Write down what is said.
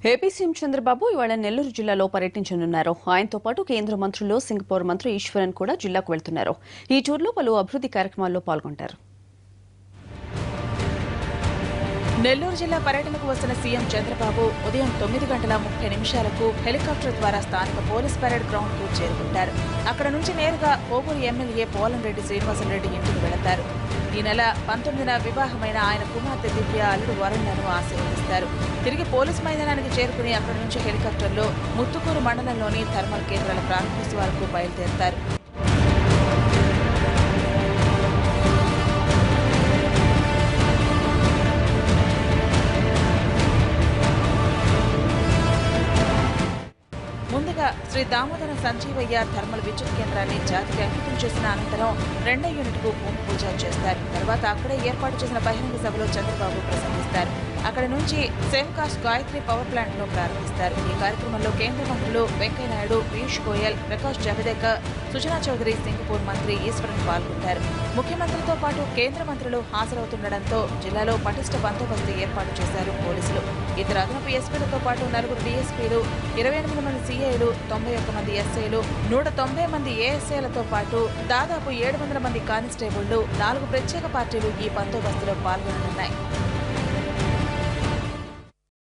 AP CM Chandrababu ఇవాళ నెల్లూరు జిల్లాలో పర్యటించనున్నారు. ఆయనతో పాటు కేంద్ర మంత్రులు, సింగపూర్ మంత్రి ఈశ్వరన్ కూడా జిల్లాకు వెళ్తున్నారు. ఈ టూర్లో పలు అభివృద్ధి కార్యక్రమాల్లో పాల్గొంటారు. నెల్లూరు జిల్లా పర్యటనకు వస్తున్న సీఎం చంద్రబాబు ఉదయం 9:30 హెలికాప్టర్ ద్వారా స్థానిక పోలీస్ పరేడ్ గ్రౌండ్ కు చేరుకుంటారు. అక్కడ నుంచి నేరుగా కోవూరు ఎమ్మెల్యే పోలంరెడ్డి శ్రీనివాసరెడ్డి ఇంటికి వెళతారు. ఈ నెల 19న వివాహమైన ఆయన కుమార్తె దివ్య, అల్లుడు వరుణ్లను ఆశీర్వదిస్తారు. తిరిగి పోలీస్ మైదానానికి చేరుకుని అక్కడి నుంచి హెలికాప్టర్లో ముత్తుకూరు మండలంలోని థర్మల్ కేంద్రాల ప్రారంభోత్సవాలకు బయలుదేరతారు. ముందుగా శ్రీ దామోదర సంజీవయ్య థర్మల్ విద్యుత్ కేంద్రాన్ని జాతికి అంకితం చేసిన అనంతరం 2వ యూనిట్కు భూమి పూజ చేస్తారు. తర్వాత అక్కడే ఏర్పాటు చేసిన బహిరంగ సభలో చంద్రబాబు ప్రసంగిస్తారు. అక్కడి నుంచి సేమ్కాస్ గాయత్రి పవర్ ప్లాంట్ ను ప్రారంభిస్తారు. ఈ కార్యక్రమంలో కేంద్ర మంత్రులు వెంకయ్యనాయుడు, పీయూష్ గోయల్, ప్రకాష్ జవదేకర్, సుజనా చౌదరి, సింగపూర్ మంత్రి ఈశ్వరన్ పాల్గొంటారు. ముఖ్యమంత్రితో పాటు కేంద్ర మంత్రులు హాజరవుతుండటంతో జిల్లాలో పటిష్ట బందోబస్తు ఏర్పాటు చేశారు పోలీసులు. ఇద్దరు అదనపు ఎస్పీలతో పాటు 4 డీఎస్పీలు, 28 మంది సీఐలు, 91 మంది ఎస్ఐలు, 190 మంది ఏఎస్ఐలతో పాటు దాదాపు 700 మంది కానిస్టేబుళ్లు, 4 ప్రత్యేక పార్టీలు ఈ బందోబస్తులో పాల్గొననున్నాయి.